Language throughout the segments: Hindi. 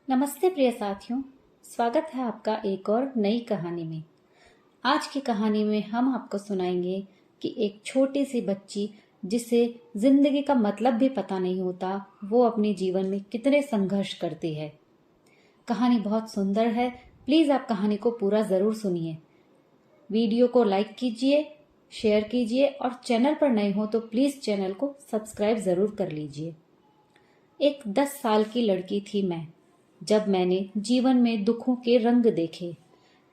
नमस्ते प्रिय साथियों। स्वागत है आपका एक और नई कहानी में। आज की कहानी में हम आपको सुनाएंगे कि एक छोटी सी बच्ची जिसे जिंदगी का मतलब भी पता नहीं होता, वो अपने जीवन में कितने संघर्ष करती है। कहानी बहुत सुंदर है। प्लीज आप कहानी को पूरा जरूर सुनिए। वीडियो को लाइक कीजिए, शेयर कीजिए और चैनल पर नए हो तो प्लीज चैनल को सब्सक्राइब जरूर कर लीजिए। एक 10 साल की लड़की थी मैं, जब मैंने जीवन में दुखों के रंग देखे।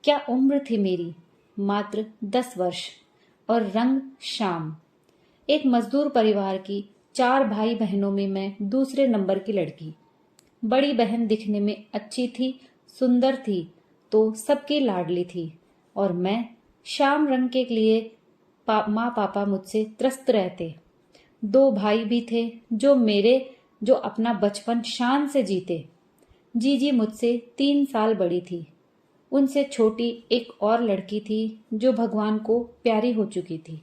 क्या उम्र थी मेरी, मात्र 10 वर्ष, और रंग शाम। एक मजदूर परिवार की 4 भाई बहनों में मैं दूसरे नंबर की लड़की। बड़ी बहन दिखने में अच्छी थी, सुंदर थी, तो सबकी लाडली थी, और मैं शाम रंग के लिए माँ पापा मुझसे त्रस्त रहते। 2 भाई भी थे जो अपना बचपन शान से जीते। जीजी मुझसे 3 साल बड़ी थी। उनसे छोटी एक और लड़की थी जो भगवान को प्यारी हो चुकी थी।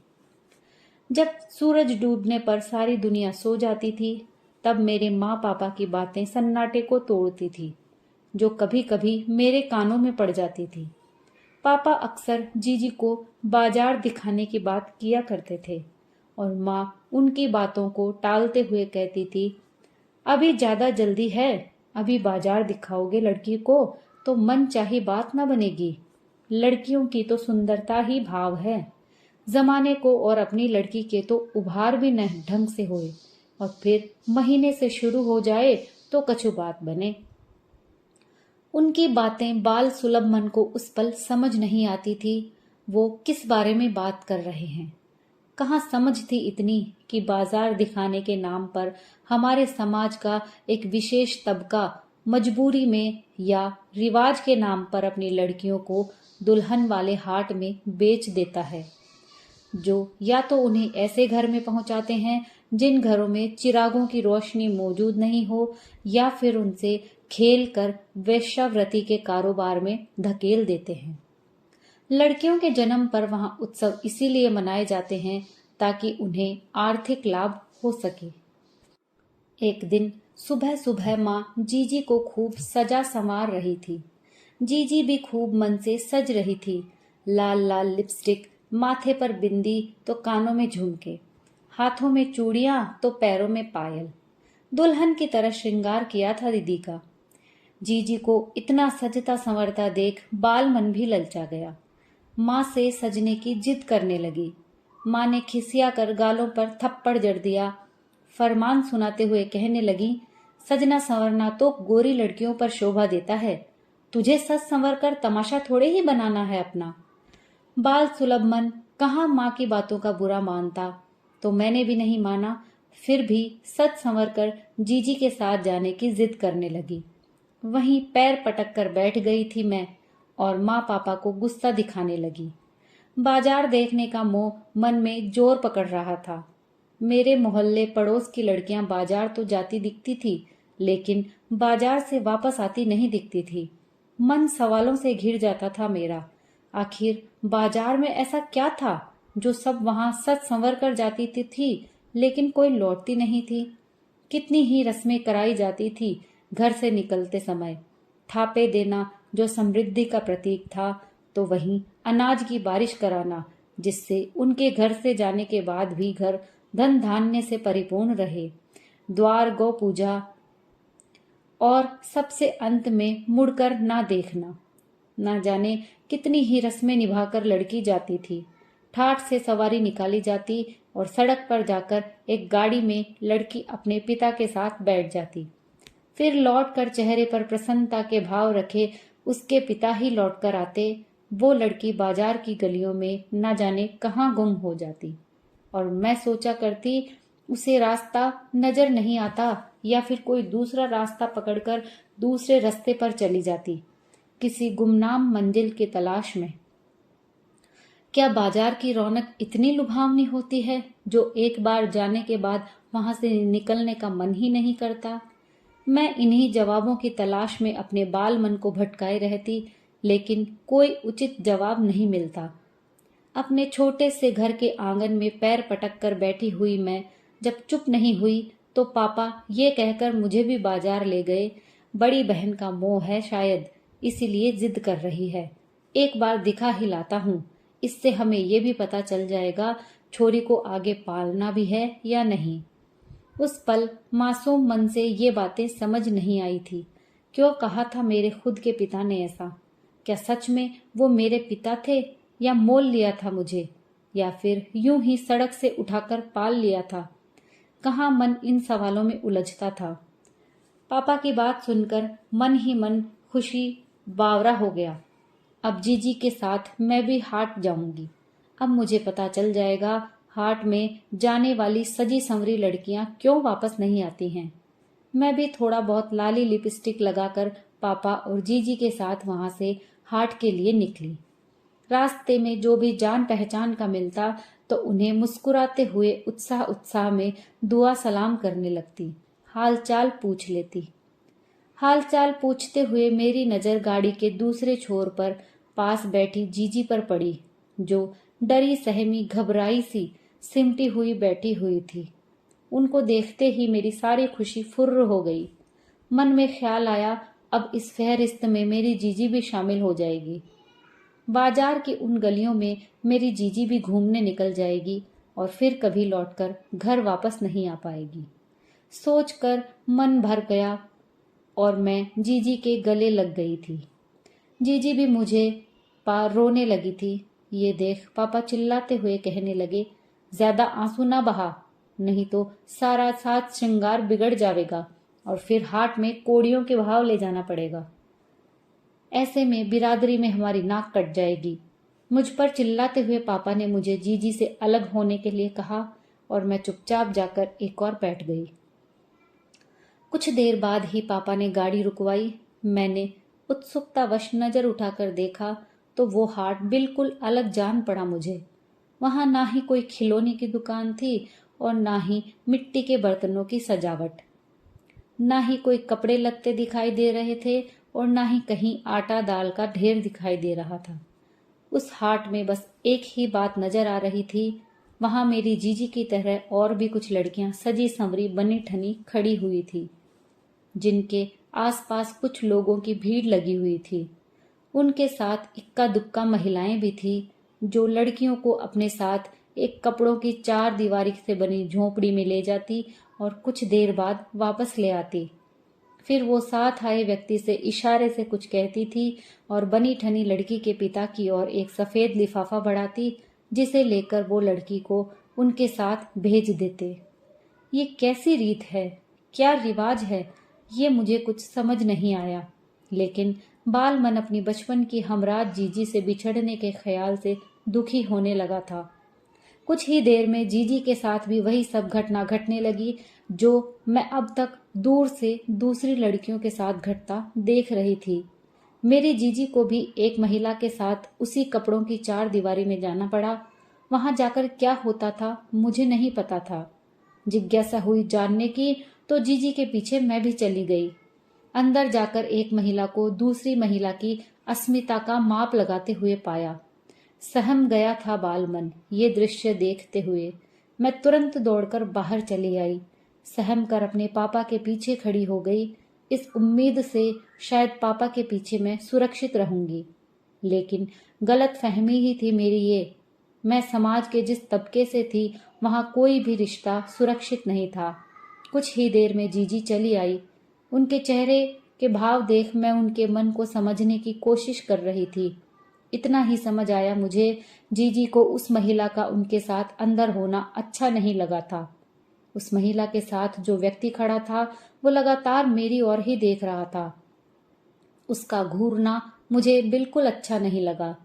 जब सूरज डूबने पर सारी दुनिया सो जाती थी, तब मेरे माँ पापा की बातें सन्नाटे को तोड़ती थी, जो कभी कभी मेरे कानों में पड़ जाती थी। पापा अक्सर जीजी को बाजार दिखाने की बात किया करते थे, और माँ उनकी बातों को टालते हुए कहती थी, अभी ज्यादा जल्दी है, अभी बाजार दिखाओगे लड़की को तो मन चाही बात न बनेगी। लड़कियों की तो सुंदरता ही भाव है। जमाने को और अपनी लड़की के तो उभार भी न ढंग से होए, और फिर महीने से शुरू हो जाए तो कछु बात बने। उनकी बातें बाल सुलभ मन को उस पल समझ नहीं आती थी। वो किस बारे में बात कर रहे हैं। कहाँ समझ थी इतनी कि बाजार दिखाने के नाम पर हमारे समाज का एक विशेष तबका मजबूरी में या रिवाज के नाम पर अपनी लड़कियों को दुल्हन वाले हाट में बेच देता है, जो या तो उन्हें ऐसे घर में पहुंचाते हैं जिन घरों में चिरागों की रोशनी मौजूद नहीं हो, या फिर उनसे खेल कर वेश्यावृत्ति के कारोबार में धकेल देते हैं। लड़कियों के जन्म पर वहां उत्सव इसीलिए मनाए जाते हैं ताकि उन्हें आर्थिक लाभ हो सके। एक दिन सुबह सुबह माँ जीजी को खूब सजा संवार रही थी। जीजी भी खूब मन से सज रही थी। लाल लाल लिपस्टिक, माथे पर बिंदी तो कानों में झुमके, हाथों में चूड़ियां तो पैरों में पायल। दुल्हन की तरह श्रृंगार किया था दीदी का। जीजी को इतना सजता संवरता देख बाल मन भी ललचा गया। माँ से सजने की जिद करने लगी। माँ ने खिसिया कर गालों पर थप्पड़ जड़ दिया। फरमान सुनाते हुए कहने लगी, सजना संवरना तो गोरी लड़कियों पर शोभा देता है, तुझे सज संवर कर तमाशा थोड़े ही बनाना है अपना। बाल सुलभ मन कहाँ माँ की बातों का बुरा मानता, तो मैंने भी नहीं माना। फिर भी सज संवर कर जीजी के साथ जाने की जिद करने लगी। वहीं पैर पटक कर बैठ गई थी मैं, और माँ पापा को गुस्सा दिखाने लगी। बाजार देखने का मोह मन में जोर पकड़ रहा था। मेरे मोहल्ले पड़ोस की लड़कियां बाजार तो जाती दिखती थी, लेकिन बाजार से वापस आती नहीं दिखती थी। मन सवालों से घिर जाता था मेरा। आखिर बाजार में ऐसा क्या था जो सब वहां सज संवर कर जाती थी, लेकिन कोई लौटती नहीं थी। कितनी ही रस्में कराई जाती थी घर से निकलते समय। थापे देना जो समृद्धि का प्रतीक था, तो वहीं अनाज की बारिश कराना, जिससे उनके घर से जाने के बाद भी घर धन धान्य से परिपूर्ण रहे। द्वार गौ पूजा, और सबसे अंत में मुड़कर ना देखना। ना जाने कितनी ही रस्में निभाकर लड़की जाती थी। ठाठ से सवारी निकाली जाती और सड़क पर जाकर एक गाड़ी में लड़की अपने पिता के साथ बैठ जाती। फिर लौटकर चेहरे पर प्रसन्नता के भाव रखे उसके पिता ही लौटकर आते। वो लड़की बाजार की गलियों में न जाने कहाँ गुम हो जाती, और मैं सोचा करती उसे रास्ता नजर नहीं आता, या फिर कोई दूसरा रास्ता पकड़कर दूसरे रास्ते पर चली जाती, किसी गुमनाम मंजिल की तलाश में। क्या बाजार की रौनक इतनी लुभावनी होती है जो एक बार जाने के बाद वहां से निकलने का मन ही नहीं करता? मैं इन्हीं जवाबों की तलाश में अपने बाल मन को भटकाए रहती, लेकिन कोई उचित जवाब नहीं मिलता। अपने छोटे से घर के आंगन में पैर पटक कर बैठी हुई मैं जब चुप नहीं हुई, तो पापा ये कहकर मुझे भी बाजार ले गए, बड़ी बहन का मोह है शायद, इसीलिए जिद कर रही है। एक बार दिखा ही लाता हूँ, इससे हमें ये भी पता चल जाएगा छोरी को आगे पालना भी है या नहीं। उस पल मासूम मन से ये बातें समझ नहीं आई थी। क्यों कहा था मेरे खुद के पिता ने ऐसा? क्या सच में वो मेरे पिता थे, या मोल लिया था मुझे, या फिर यूं ही सड़क से उठाकर पाल लिया था? कहाँ मन इन सवालों में उलझता था। पापा की बात सुनकर मन ही मन खुशी बावरा हो गया। अब जीजी के साथ मैं भी हाट जाऊंगी। अब मुझे पता चल जाएगा हाट में जाने वाली सजी संवरी लड़कियां क्यों वापस नहीं आती हैं। मैं भी थोड़ा बहुत लाली लिपस्टिक लगाकर पापा और जीजी के साथ वहां से हाट के लिए निकली। रास्ते में जो भी जान पहचान का मिलता तो उन्हें मुस्कुराते हुए उत्साह उत्साह में दुआ सलाम करने लगती, हालचाल पूछ लेती। हालचाल पूछते हुए मेरी नजर गाड़ी के दूसरे छोर पर पास बैठी जीजी पर पड़ी, जो डरी सहमी घबराई सी सिमटी हुई बैठी हुई थी। उनको देखते ही मेरी सारी खुशी फुर्र हो गई। मन में ख्याल आया, अब इस फहरिस्त में मेरी जीजी भी शामिल हो जाएगी। बाजार की उन गलियों में मेरी जीजी भी घूमने निकल जाएगी और फिर कभी लौटकर घर वापस नहीं आ पाएगी। सोचकर मन भर गया और मैं जीजी के गले लग गई थी। जीजी भी मुझे पार रोने लगी थी। ये देख पापा चिल्लाते हुए कहने लगे, ज्यादा आंसू ना बहा, नहीं तो सारा साज श्रृंगार बिगड़ जाएगा और फिर हाट में कोड़ियों के भाव ले जाना पड़ेगा। ऐसे में बिरादरी में हमारी नाक कट जाएगी। मुझ पर चिल्लाते हुए पापा ने मुझे जीजी से अलग होने के लिए कहा और मैं चुपचाप जाकर एक और बैठ गई। कुछ देर बाद ही पापा ने गाड़ी रुकवाई। मैंने उत्सुकतावश नजर उठाकर देखा तो वो हाट बिल्कुल अलग जान पड़ा मुझे। वहां ना ही कोई खिलौने की दुकान थी और ना ही मिट्टी के बर्तनों की सजावट, ना ही कोई कपड़े लत्ते दिखाई दे रहे थे और ना ही कहीं आटा दाल का ढेर दिखाई दे रहा था। उस हाट में बस एक ही बात नजर आ रही थी, वहां मेरी जीजी की तरह और भी कुछ लड़कियां सजी संवरी बनी ठनी खड़ी हुई थी, जिनके आसपास कुछ लोगों की भीड़ लगी हुई थी। उनके साथ इक्का दुक्का महिलाएं भी थी, जो लड़कियों को अपने साथ एक कपड़ों की चार दीवारी से बनी झोपड़ी में ले जाती और कुछ देर बाद वापस ले आती। फिर वो साथ आए व्यक्ति से इशारे से कुछ कहती थी और बनी ठनी लड़की के पिता की ओर एक सफेद लिफाफा बढ़ाती, जिसे लेकर वो लड़की को उनके साथ भेज देते। ये कैसी रीत है, क्या रिवाज है, ये मुझे कुछ समझ नहीं आया। लेकिन बाल मन अपनी बचपन की हमराज जीजी से बिछड़ने के ख्याल से दुखी होने लगा था। कुछ ही देर में जीजी के साथ भी वही सब घटना घटने लगी जो मैं अब तक दूर से दूसरी लड़कियों के साथ घटता देख रही थी। मेरी जीजी को भी एक महिला के साथ उसी कपड़ों की चार दीवारी में जाना पड़ा। वहां जाकर क्या होता था मुझे नहीं पता था। जिज्ञासा हुई जानने की तो जीजी के पीछे मैं भी चली गई। अंदर जाकर एक महिला को दूसरी महिला की अस्मिता का माप लगाते हुए पाया। सहम गया था बालमन ये दृश्य देखते हुए। मैं तुरंत दौड़कर बाहर चली आई। सहम कर अपने पापा के पीछे खड़ी हो गई, इस उम्मीद से शायद पापा के पीछे मैं सुरक्षित रहूंगी। लेकिन गलत फहमी ही थी मेरी ये। मैं समाज के जिस तबके से थी वहां कोई भी रिश्ता सुरक्षित नहीं था। कुछ ही देर में जीजी चली आई। उनके चेहरे के भाव देख मैं उनके मन को समझने की कोशिश कर रही थी। इतना ही समझ आया मुझे, जीजी को उस महिला का उनके साथ अंदर होना अच्छा नहीं लगा था। उस महिला के साथ जो व्यक्ति खड़ा था वो लगातार मेरी ओर ही देख रहा था। उसका घूरना मुझे बिल्कुल अच्छा नहीं लगा।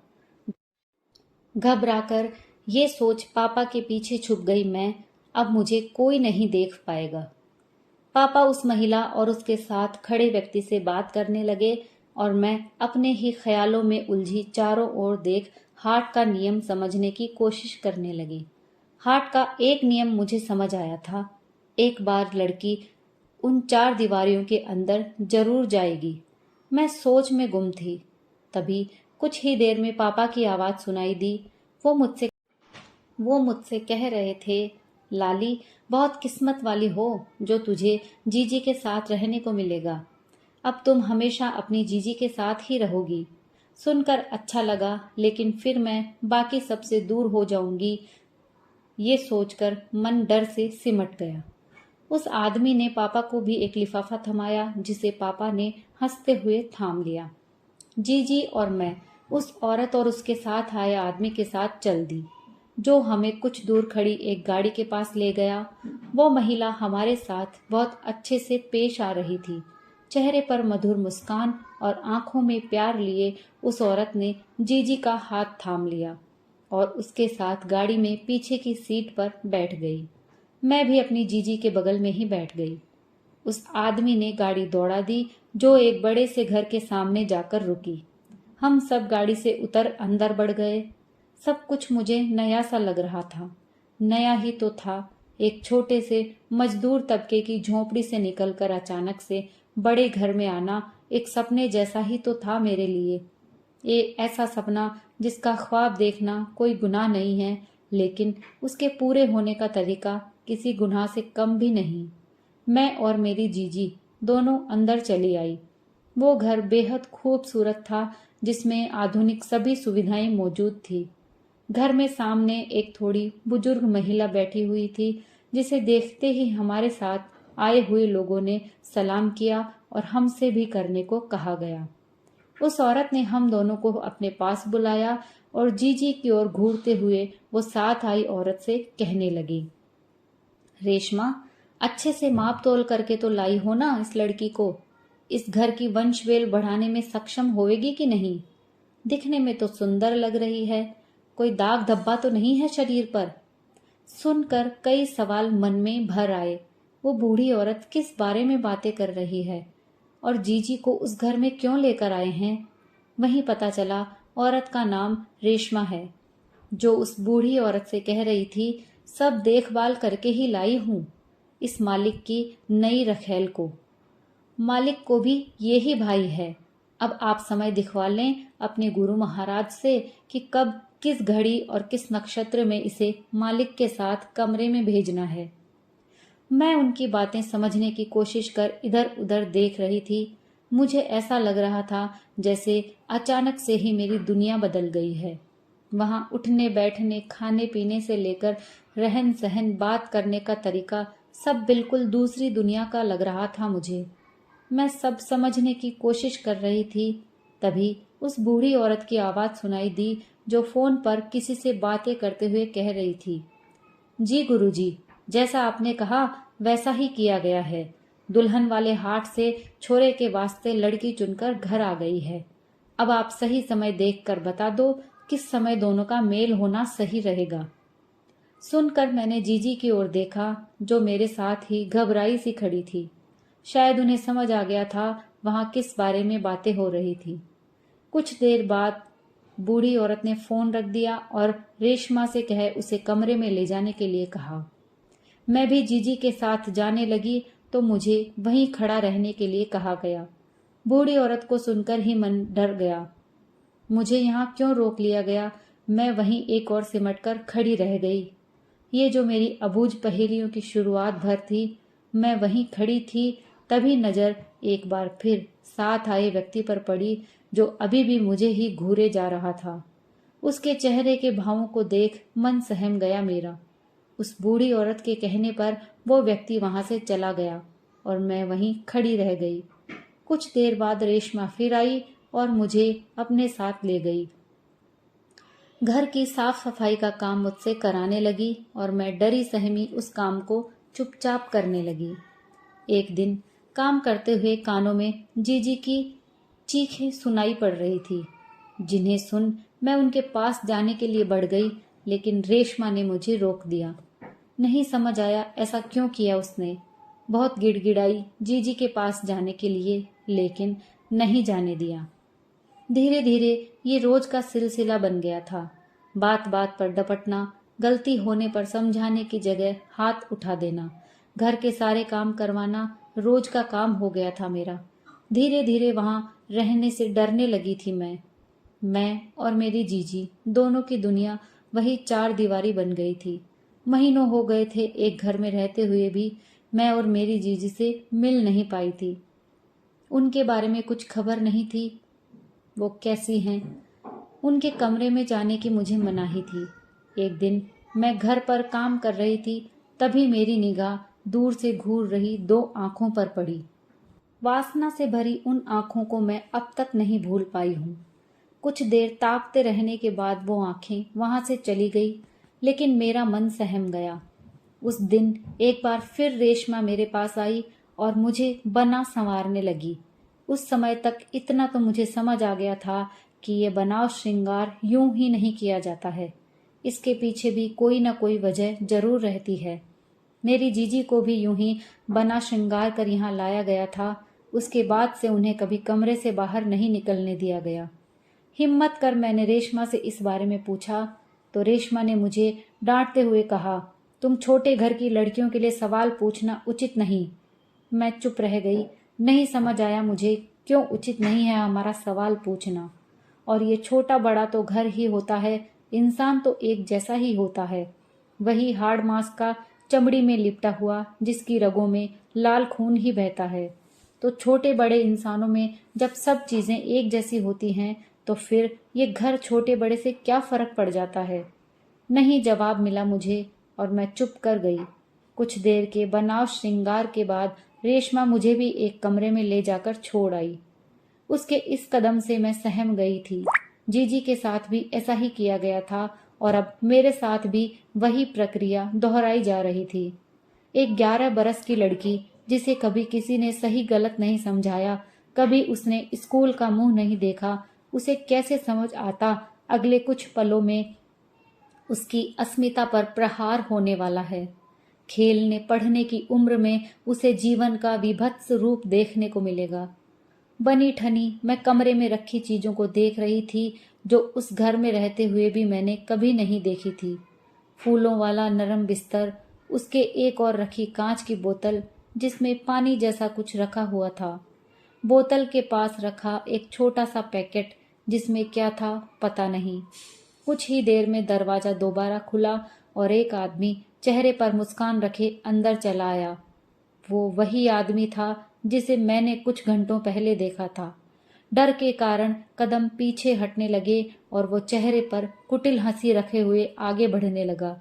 घबराकर ये सोच पापा के पीछे छुप गई मैं, अब मुझे कोई नहीं देख पाएगा। पापा उस महिला और उसके साथ खड़े व्यक्ति से बात करने लगे और मैं अपने ही ख्यालों में उलझी चारों ओर देख हाट का नियम समझने की कोशिश करने लगी। हाट का एक नियम मुझे समझ आया था, एक बार लड़की उन चार दीवारियों के अंदर जरूर जाएगी। मैं सोच में गुम थी। तभी कुछ ही देर में पापा की आवाज सुनाई दी। वो मुझसे कह रहे थे, लाली बहुत किस्मत वाली हो जो तुझे जीजी के साथ रहने को मिलेगा। अब तुम हमेशा अपनी जीजी के साथ ही रहोगी। सुनकर अच्छा लगा, लेकिन फिर मैं बाकी सबसे दूर हो जाऊंगी, ये सोचकर मन डर से सिमट गया। उस आदमी ने पापा को भी एक लिफाफा थमाया, जिसे पापा ने हंसते हुए थाम लिया। जीजी और मैं उस औरत और उसके साथ आए आदमी के साथ चल दी, जो हमें कुछ दूर खड़ी एक गाड़ी के पास ले गया। वो महिला हमारे साथ बहुत अच्छे से पेश आ रही थी। चेहरे पर मधुर मुस्कान और आंखों में प्यार लिए उस औरत ने जीजी का हाथ थाम लिया और उसके साथ गाड़ी में पीछे की सीट पर बैठ गई। मैं भी अपनी जीजी के बगल में ही बैठ गई। उस आदमी ने गाड़ी दौड़ा दी, जो एक बड़े से घर के सामने जाकर रुकी। हम सब गाड़ी से उतर अंदर बढ़ गए। सब कुछ मुझे नया सा लग रहा था। नया ही तो था, एक छोटे से मजदूर तबके की झोंपड़ी से निकलकर अचानक से बड़े घर में आना एक सपने जैसा ही तो था मेरे लिए। ये ऐसा सपना जिसका ख्वाब देखना कोई गुनाह नहीं है, लेकिन उसके पूरे होने का तरीका किसी गुनाह से कम भी नहीं। मैं और मेरी जीजी दोनों अंदर चली आई। वो घर बेहद खूबसूरत था, जिसमें आधुनिक सभी सुविधाएं मौजूद थी। घर में सामने एक थोड़ी बुजुर्ग महिला बैठी हुई थी, जिसे देखते ही हमारे साथ आए हुए लोगों ने सलाम किया और हमसे भी करने को कहा गया। उस औरत ने हम दोनों को अपने पास बुलाया और जीजी की ओर घूरते हुए वो साथ आई औरत से कहने लगी, रेशमा, अच्छे से माप तोल करके तो लाई हो ना इस लड़की को। इस घर की वंशवेल बढ़ाने में सक्षम होएगी कि नहीं? दिखने में तो सुंदर लग रही है, कोई दाग धब्बा तो नहीं है शरीर पर। सुनकर कई सवाल मन में भर आए। वो बूढ़ी औरत किस बारे में बातें कर रही है और जीजी को उस घर में क्यों लेकर आए हैं? वहीं पता चला औरत का नाम रेशमा है। जो उस बूढ़ी औरत से कह रही थी, सब देखभाल करके ही लाई हूं इस मालिक की नई रखेल को। मालिक को भी यही भाई है। अब आप समय दिखवा लें अपने गुरु महाराज से कि कब किस घड़ी और किस नक्षत्र में इसे मालिक के साथ कमरे में भेजना है। मैं उनकी बातें समझने की कोशिश कर इधर उधर देख रही थी। मुझे ऐसा लग रहा था जैसे अचानक से ही मेरी दुनिया बदल गई है। वहां उठने बैठने, खाने पीने से लेकर रहन सहन, बात करने का तरीका सब बिल्कुल दूसरी दुनिया का लग रहा था मुझे। मैं सब समझने की कोशिश कर रही थी, तभी उस बूढ़ी औरत की आवाज सुनाई दी, जो फोन पर किसी से बातें करते हुए कह रही थी, जी गुरुजी, जैसा आपने कहा वैसा ही किया गया है। दुल्हन वाले हाट से छोरे के वास्ते लड़की चुनकर घर आ गई है। अब आप सही समय देखकर बता दो किस समय दोनों का मेल होना सही रहेगा। सुनकर मैंने जीजी की ओर देखा, जो मेरे साथ ही घबराई सी खड़ी थी। शायद उन्हें समझ आ गया था वहां किस बारे में बातें हो रही थी। कुछ देर बाद बूढ़ी औरत ने फोन रख दिया और रेशमा से कह उसे कमरे में ले जाने के लिए कहा। मैं भी जीजी के साथ जाने लगी तो मुझे वहीं खड़ा रहने के लिए कहा गया। बूढ़ी औरत को सुनकर ही मन डर गया। मुझे यहाँ क्यों रोक लिया गया? मैं वहीं एक और सिमटकर खड़ी रह गई। ये जो मेरी अबूझ पहेलियों की शुरुआत भर थी, मैं वहीं खड़ी थी। तभी नजर एक बार फिर साथ आए व्यक्ति पर पड़ी, जो अभी भी मुझे ही घूरे जा रहा था। उसके चेहरे के भावों को देख मन सहम गया मेरा। उस बूढ़ी औरत के कहने पर वो व्यक्ति वहां से चला गया और मैं वहीं खड़ी रह गई। कुछ देर बाद रेशमा फिर आई और मुझे अपने साथ ले गई। घर की साफ सफाई का काम मुझसे कराने लगी और मैं डरी सहमी उस काम को चुपचाप करने लगी। एक दिन काम करते हुए कानों में जीजी की चीखें सुनाई पड़ रही थी, जिन्हें सुन मैं उनके पास जाने के लिए बढ़ गई, लेकिन रेशमा ने मुझे रोक दिया। नहीं समझ आया ऐसा क्यों किया उसने। बहुत गिड़गिड़ाई जीजी के पास जाने के लिए, लेकिन नहीं जाने दिया। धीरे धीरे ये रोज का सिलसिला बन गया था। बात बात पर डपटना, गलती होने पर समझाने की जगह हाथ उठा देना, घर के सारे काम करवाना रोज का काम हो गया था मेरा। धीरे धीरे वहां रहने से डरने लगी थी मैं और मेरी जीजी दोनों की दुनिया वही चार दीवारी बन गई थी। महीनों हो गए थे एक घर में रहते हुए भी मैं और मेरी जीजी से मिल नहीं पाई थी। उनके बारे में कुछ खबर नहीं थी। वो कैसी हैं? उनके कमरे में जाने की मुझे मनाही थी। एक दिन मैं घर पर काम कर रही थी, तभी मेरी निगाह दूर से घूर रही दो आंखों पर पड़ी। वासना से भरी उन आंखों को मैं अब तक नहीं भूल पाई हूँ। कुछ देर ताकते रहने के बाद वो आंखें वहां से चली गई, लेकिन मेरा मन सहम गया। उस दिन एक बार फिर रेशमा मेरे पास आई और मुझे बना संवारने लगी। उस समय तक इतना तो मुझे समझ आ गया था कि ये बनाव श्रृंगार यूं ही नहीं किया जाता है। इसके पीछे भी कोई न कोई वजह जरूर रहती है। मेरी जीजी को भी यूं ही बना श्रृंगार कर यहाँ लाया गया था। उसके बाद से उन्हें कभी कमरे से बाहर नहीं निकलने दिया गया। हिम्मत कर मैंने रेशमा से इस बारे में पूछा तो रेशमा ने मुझे डांटते हुए कहा, तुम छोटे घर की लड़कियों के लिए सवाल पूछना उचित नहीं। मैं चुप रह गई। नहीं समझ आया मुझे क्यों उचित नहीं है हमारा सवाल पूछना। और ये छोटा बड़ा तो घर ही होता है, इंसान तो एक जैसा ही होता है। वही हाड़ मांस का चमड़ी में लिपटा हुआ, जिसकी रगों में लाल खून ही बहता है। तो छोटे बड़े इंसानों में जब सब चीजें एक जैसी होती हैं तो फिर ये घर छोटे बड़े से क्या फर्क पड़ जाता है? नहीं जवाब मिला मुझे और मैं चुप कर गई। कुछ देर के बनाव श्रृंगार के बाद रेशमा मुझे भी एक कमरे में ले जाकर छोड़ आई। उसके इस कदम से मैं सहम गई थी। जीजी के साथ भी ऐसा ही किया गया था और अब मेरे साथ भी वही प्रक्रिया दोहराई जा रही थी। एक 11 बरस की लड़की जिसे कभी किसी ने सही गलत नहीं समझाया, कभी उसने स्कूल का मुंह नहीं देखा, उसे कैसे समझ आता अगले कुछ पलों में उसकी अस्मिता पर प्रहार होने वाला है। खेलने पढ़ने की उम्र में उसे जीवन का विभत्स रूप देखने को मिलेगा। बनी ठनी मैं कमरे में रखी चीजों को देख रही थी जो उस घर में रहते हुए भी मैंने कभी नहीं देखी थी। फूलों वाला नरम बिस्तर, उसके एक और रखी कांच की बोतल जिसमें पानी जैसा कुछ रखा हुआ था, बोतल के पास रखा एक छोटा सा पैकेट जिसमें क्या था पता नहीं। कुछ ही देर में दरवाजा दोबारा खुला और एक आदमी चेहरे पर मुस्कान रखे अंदर चला आया। वो वही आदमी था जिसे मैंने कुछ घंटों पहले देखा था। डर के कारण कदम पीछे हटने लगे और वो चेहरे पर कुटिल हंसी रखे हुए आगे बढ़ने लगा।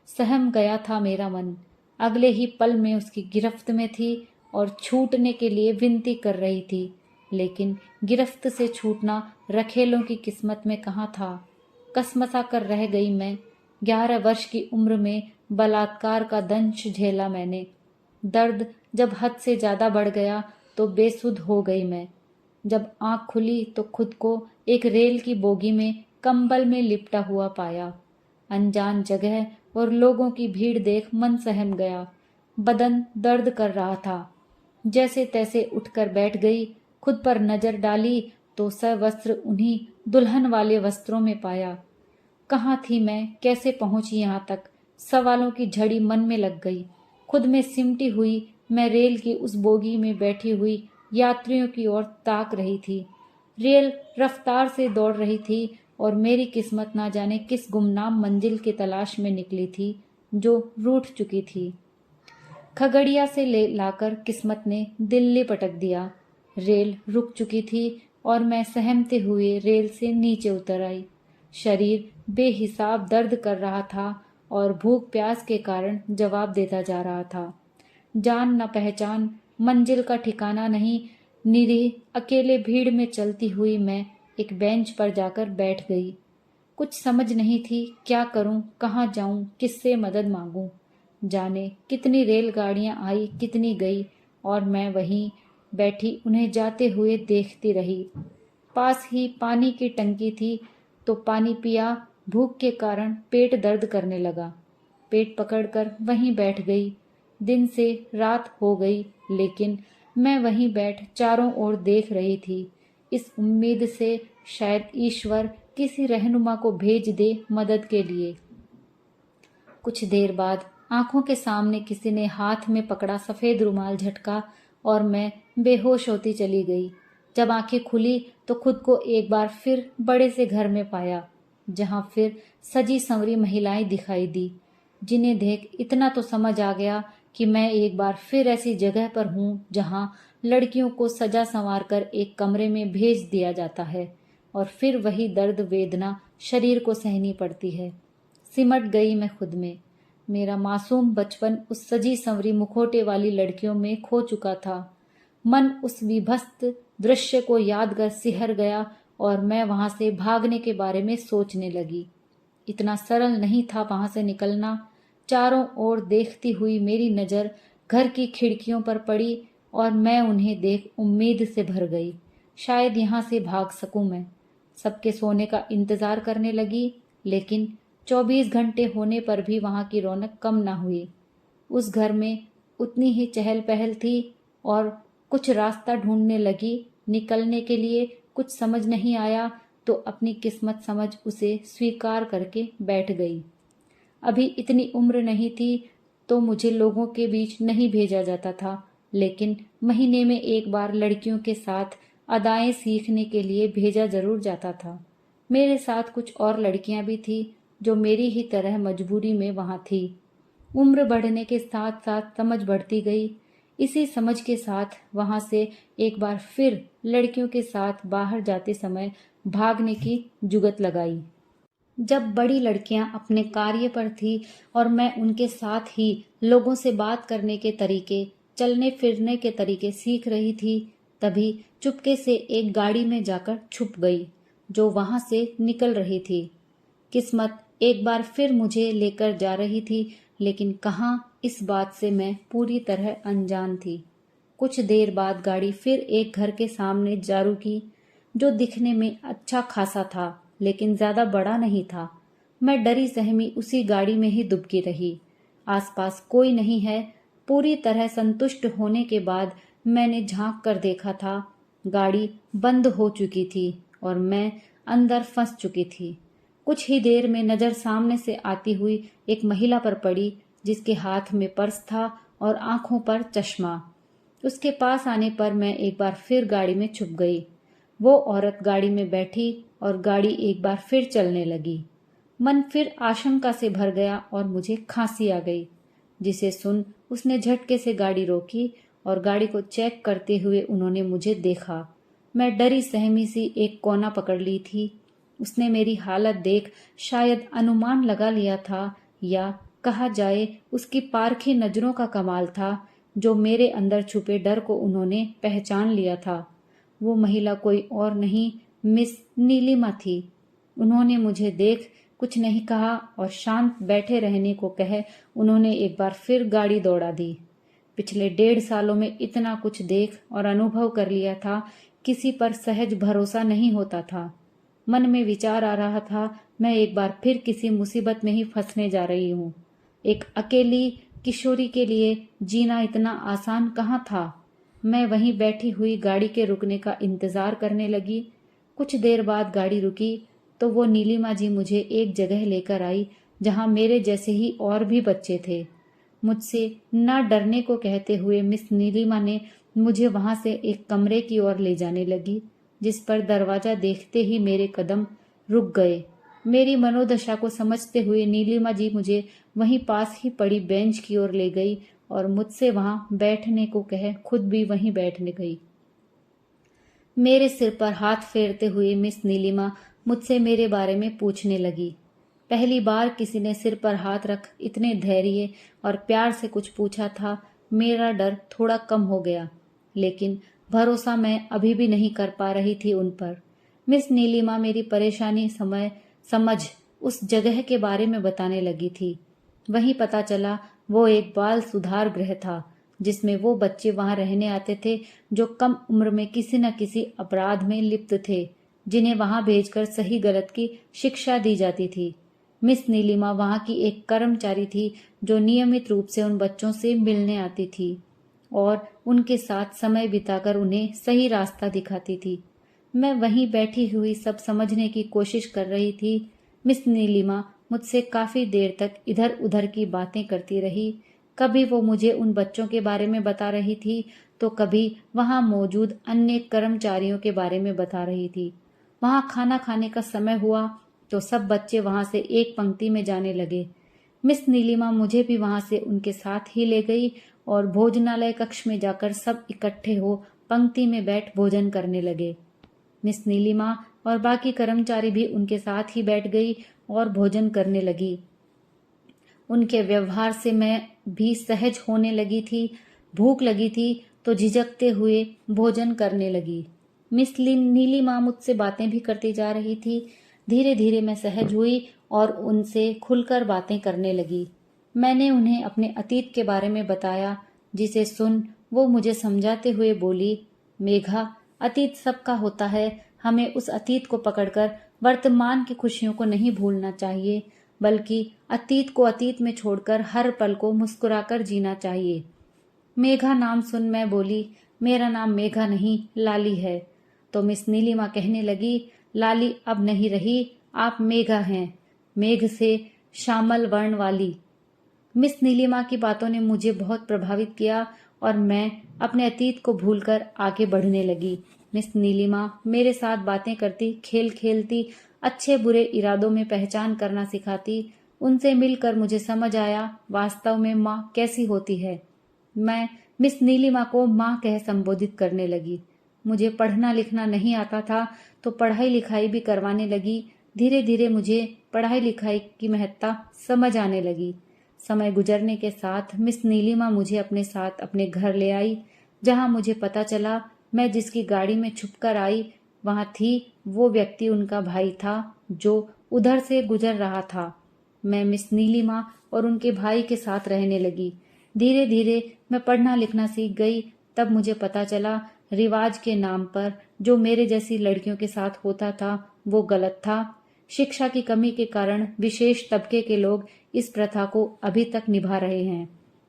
सहम गया था मेरा मन। अगले ही पल में उसकी गिरफ्त में थी और छूटने के लिए विनती कर रही थी, लेकिन गिरफ्त से छूटना रखेलों की किस्मत में कहाँ था। कसमसा कर रह गई मैं। 11 वर्ष की उम्र में बलात्कार का दंश झेला मैंने। दर्द जब हद से ज्यादा बढ़ गया तो बेसुध हो गई मैं। जब आंख खुली तो खुद को एक रेल की बोगी में कंबल में लिपटा हुआ पाया। अनजान जगह और लोगों की भीड़ देख मन सहम गया। बदन दर्द कर रहा था। जैसे तैसे उठकर बैठ गई। खुद पर नजर डाली तो सवस्त्र उन्हीं दुल्हन वाले वस्त्रों में पाया। कहाँ थी मैं, कैसे पहुंची यहाँ तक? सवालों की झड़ी मन में लग गई। खुद में सिमटी हुई मैं रेल की उस बोगी में बैठी हुई यात्रियों की ओर ताक रही थी। रेल रफ्तार से दौड़ रही थी और मेरी किस्मत ना जाने किस गुमनाम मंजिल की तलाश में निकली थी जो रूठ चुकी थी। खगड़िया से ले लाकर किस्मत ने दिल्ली पटक दिया। रेल रुक चुकी थी और मैं सहमते हुए रेल से नीचे उतर आई। शरीर बेहिसाब दर्द कर रहा था और भूख प्यास के कारण जवाब देता जा रहा था। जान न पहचान, मंजिल का ठिकाना नहीं, निरीह अकेले भीड़ में चलती हुई मैं एक बेंच पर जाकर बैठ गई। कुछ समझ नहीं थी क्या करूं, कहाँ जाऊं, किससे मदद मांगूं। जाने कितनी रेलगाड़ियां आई, कितनी गई और मैं वहीं बैठी उन्हें जाते हुए देखती रही। पास ही पानी की टंकी थी तो पानी पिया। भूख के कारण पेट दर्द करने लगा। पेट पकड़कर वहीं बैठ गई। दिन से रात हो गई, लेकिन मैं वहीं बैठ चारों ओर देख रही थी, इस उम्मीद से शायद ईश्वर किसी रहनुमा को भेज दे मदद के लिए। कुछ देर बाद आंखों के सामने किसी ने हाथ में पकड़ा सफेद रुमाल झटका और मैं बेहोश होती चली गई। जब आंखें खुली तो खुद को एक बार फिर बड़े से घर में पाया, जहां फिर सजी संवरी महिलाएं दिखाई दी, जिन्हें देख इतना तो समझ आ गया कि मैं एक बार फिर ऐसी जगह पर हूं जहां लड़कियों को सजा संवार कर एक कमरे में भेज दिया जाता है और फिर वही दर्द वेदना शरीर को सहनी पड़ती है। सिमट गई मैं खुद में। मेरा मासूम बचपन उस सजी संवरी मुखौटे वाली लड़कियों में खो चुका था। मन उस विभत्स दृश्य को याद कर सिहर गया और मैं वहां से भागने के बारे में सोचने लगी। इतना सरल नहीं था वहां से निकलना। चारों ओर देखती हुई मेरी नजर घर की खिड़कियों पर पड़ी और मैं उन्हें देख उम्मीद से भर गई। शायद यहाँ से भाग सकूं मैं। सबके सोने का इंतजार करने लगी, लेकिन 24 घंटे होने पर भी वहां की रौनक कम ना हुई। उस घर में उतनी ही चहल पहल थी और कुछ रास्ता ढूंढने लगी निकलने के लिए। कुछ समझ नहीं आया तो अपनी किस्मत समझ उसे स्वीकार करके बैठ गई। अभी इतनी उम्र नहीं थी तो मुझे लोगों के बीच नहीं भेजा जाता था, लेकिन महीने में एक बार लड़कियों के साथ अदाएं सीखने के लिए भेजा जरूर जाता था। मेरे साथ कुछ और लड़कियां भी थी जो मेरी ही तरह मजबूरी में वहां थी। उम्र बढ़ने के साथ साथ समझ बढ़ती गई। इसी समझ के साथ वहां से एक बार फिर लड़कियों के साथ बाहर जाते समय भागने की जुगत लगाई। जब बड़ी लड़कियां अपने कार्य पर थी और मैं उनके साथ ही लोगों से बात करने के तरीके, चलने फिरने के तरीके सीख रही थी, तभी चुपके से एक गाड़ी में जाकर छुप गई जो वहां से निकल रही थी। किस्मत एक बार फिर मुझे लेकर जा रही थी, लेकिन कहाँ, इस बात से मैं पूरी तरह अनजान थी। कुछ देर बाद गाड़ी फिर एक घर के सामने जा रुकी जो दिखने में अच्छा खासा था, लेकिन ज्यादा बड़ा नहीं था। मैं डरी सहमी उसी गाड़ी में ही दुबकी रही। आसपास कोई नहीं है। पूरी तरह संतुष्ट होने के बाद मैंने झांक कर देखा था। गाड़ी बंद हो चुकी थी और मैं अंदर फंस चुकी थी। कुछ ही देर में नजर सामने से आती हुई एक महिला पर पड़ी जिसके हाथ में पर्स था और आंखों पर चश्मा। उसके पास आने पर मैं एक बार फिर गाड़ी में छुप गई। वो औरत गाड़ी में बैठी और गाड़ी एक बार फिर चलने लगी। मन फिर आशंका से भर गया और मुझे खांसी आ गई, जिसे सुन उसने झटके से गाड़ी रोकी और गाड़ी को चेक करते हुए उन्होंने मुझे देखा। मैं डरी सहमी सी एक कोना पकड़ ली थी। उसने मेरी हालत देख शायद अनुमान लगा लिया था, या कहा जाए उसकी पारखी नजरों का कमाल था, जो मेरे अंदर छुपे डर को उन्होंने पहचान लिया था। वो महिला कोई और नहीं, मिस नीलिमा थी। उन्होंने मुझे देख कुछ नहीं कहा और शांत बैठे रहने को कहे उन्होंने एक बार फिर गाड़ी दौड़ा दी। पिछले 1.5 सालों में इतना कुछ देख और अनुभव कर लिया था, किसी पर सहज भरोसा नहीं होता था। मन में विचार आ रहा था, मैं एक बार फिर किसी मुसीबत में ही फंसने जा रही हूँ। एक अकेली किशोरी के लिए जीना इतना आसान कहाँ था। मैं वहीं बैठी हुई गाड़ी के रुकने का इंतजार करने लगी। कुछ देर बाद गाड़ी रुकी तो वो नीलिमा जी मुझे एक जगह लेकर आई जहां मेरे जैसे ही और भी बच्चे थे। मुझसे न डरने को कहते हुए मिस नीलिमा ने मुझे वहां से एक कमरे की ओर ले जाने लगी, जिस पर दरवाजा देखते ही मेरे कदम रुक गए। मेरी मनोदशा को समझते हुए नीलिमा जी मुझे वहीं पास ही पड़ी बेंच की ओर ले गई और मुझसे वहां बैठने को कहे खुद भी वहीं बैठने गई। मेरे सिर पर हाथ फेरते हुए मिस नीलिमा मुझसे मेरे बारे में पूछने लगी। पहली बार किसी ने सिर पर हाथ रख इतने धैर्य और प्यार से कुछ पूछा था। मेरा डर थोड़ा कम हो गया, लेकिन भरोसा मैं अभी भी नहीं कर पा रही थी उन पर। मिस नीलिमा मेरी परेशानी समझ उस जगह के बारे में बताने लगी थी। वहीं पता चला वो एक बाल सुधार गृह था, जिसमें वो बच्चे वहां रहने आते थे जो कम उम्र में किसी न किसी अपराध में लिप्त थे, जिन्हें वहां भेजकर सही गलत की शिक्षा दी जाती थी। मिस नीलिमा वहां की एक कर्मचारी थी जो नियमित रूप से उन बच्चों से मिलने आती थी और उनके साथ समय बिताकर उन्हें सही रास्ता दिखाती थी। मैं वहीं बैठी हुई सब समझने की कोशिश कर रही थी। मिस नीलिमा मुझसे काफी देर तक इधर उधर की बातें करती रही। कभी वो मुझे उन बच्चों के बारे में बता रही थी तो कभी वहां मौजूद अन्य कर्मचारियों के बारे में बता रही थी। वहां खाना खाने का समय हुआ तो सब बच्चे वहां से एक पंक्ति में जाने लगे। मिस नीलिमा मुझे भी वहां से उनके साथ ही ले गई और भोजनालय कक्ष में जाकर सब इकट्ठे हो पंक्ति में बैठ भोजन करने लगे। मिस नीलिमा और बाकी कर्मचारी भी उनके साथ ही बैठ गई और भोजन करने लगी। उनके व्यवहार से मैं भी सहज होने लगी थी। भूख लगी थी तो झिझकते हुए भोजन करने लगी। मिस नीलिमा मुझसे बातें भी करती जा रही थी। धीरे धीरे मैं सहज हुई और उनसे खुलकर बातें करने लगी। मैंने उन्हें अपने अतीत के बारे में बताया, जिसे सुन वो मुझे समझाते हुए बोली, मेघा, अतीत सबका होता है। हमें उस अतीत को पकड़कर वर्तमान की खुशियों को नहीं भूलना चाहिए, बल्कि अतीत को अतीत में छोड़कर हर पल को मुस्कुराकर जीना चाहिए। मेघा नाम सुन मैं बोली, मेरा नाम मेघा नहीं, लाली है। तो मिस नीलिमा कहने लगी, लाली अब नहीं रही, आप मेघा हैं, मेघ से श्यामल वर्ण वाली। मिस नीलिमा की बातों ने मुझे बहुत प्रभावित किया और मैं अपने अतीत को भूलकर आगे बढ़ने लगी। मिस नीलिमा मेरे साथ बातें करती, खेल खेलती, अच्छे बुरे इरादों में पहचान करना सिखाती। उनसे मिलकर मुझे समझ आया वास्तव में माँ कैसी होती है। मैं मिस नीलिमा को माँ कह संबोधित करने लगी। मुझे पढ़ना लिखना नहीं आता था तो पढ़ाई लिखाई भी करवाने लगी। धीरे धीरे मुझे पढ़ाई लिखाई की महत्ता समझ आने लगी। समय गुजरने के साथ मिस नीलिमा मुझे अपने साथ अपने घर ले आई, जहां मुझे पता चला मैं जिसकी गाड़ी में छुपकर आई वहां थी वो व्यक्ति उनका भाई था जो उधर से गुजर रहा था। मैं मिस नीलिमा और उनके भाई के साथ रहने लगी। धीरे धीरे मैं पढ़ना लिखना सीख गई। तब मुझे पता चला रिवाज के नाम पर जो मेरे जैसी लड़कियों के साथ होता था वो गलत था। शिक्षा की कमी के कारण विशेष तबके के लोग इस प्रथा को अभी तक निभा रहे हैं।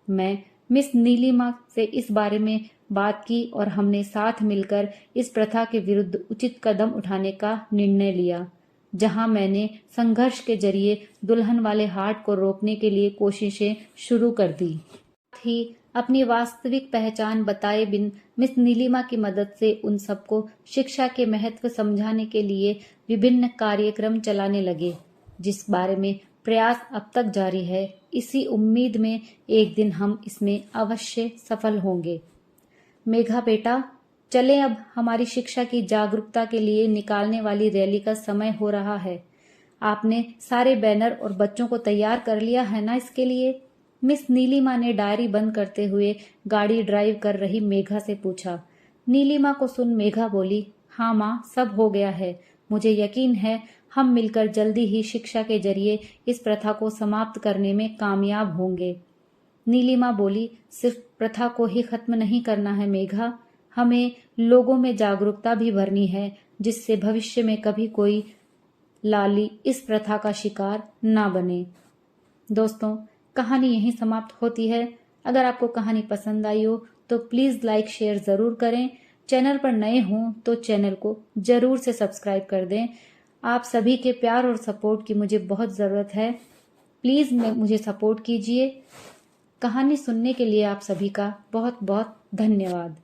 मैं मिस नीलिमा से इस बारे में बात की और हमने साथ मिलकर इस प्रथा के विरुद्ध उचित कदम उठाने का निर्णय लिया, जहां मैंने संघर्ष के जरिए दुल्हन वाले हाट को रोकने के लिए कोशिशें शुरू कर दी। साथ ही अपनी वास्तविक पहचान बताए बिन मिस नीलिमा की मदद से उन सबको शिक्षा के महत्व समझाने के लिए विभिन्न कार्यक्रम चलाने लगे, जिस बारे में प्रयास अब तक जारी है। इसी उम्मीद में एक दिन हम इसमें अवश्य सफल होंगे। मेघा बेटा, चले अब हमारी शिक्षा की जागरूकता के लिए निकालने वाली रैली का समय हो रहा है। आपने सारे बैनर और बच्चों को तैयार कर लिया है ना इसके लिए? मिस नीलिमा ने डायरी बंद करते हुए गाड़ी ड्राइव कर रही मेघा से पूछा। नीलिमा को सुन मेघा बोली, हाँ माँ, सब हो गया है। मुझे यकीन है हम मिलकर जल्दी ही शिक्षा के जरिए इस प्रथा को समाप्त करने में कामयाब होंगे। नीलिमा बोली, सिर्फ प्रथा को ही खत्म नहीं करना है मेघा, हमें लोगों में जागरूकता भी भरनी है, जिससे भविष्य में कभी कोई लाली इस प्रथा का शिकार ना बने। दोस्तों, कहानी यहीं समाप्त होती है। अगर आपको कहानी पसंद आई हो तो प्लीज लाइक शेयर जरूर करें। चैनल पर नए हों तो चैनल को जरूर से सब्सक्राइब कर दें। आप सभी के प्यार और सपोर्ट की मुझे बहुत ज़रूरत है। प्लीज़ मुझे सपोर्ट कीजिए। कहानी सुनने के लिए आप सभी का बहुत बहुत धन्यवाद।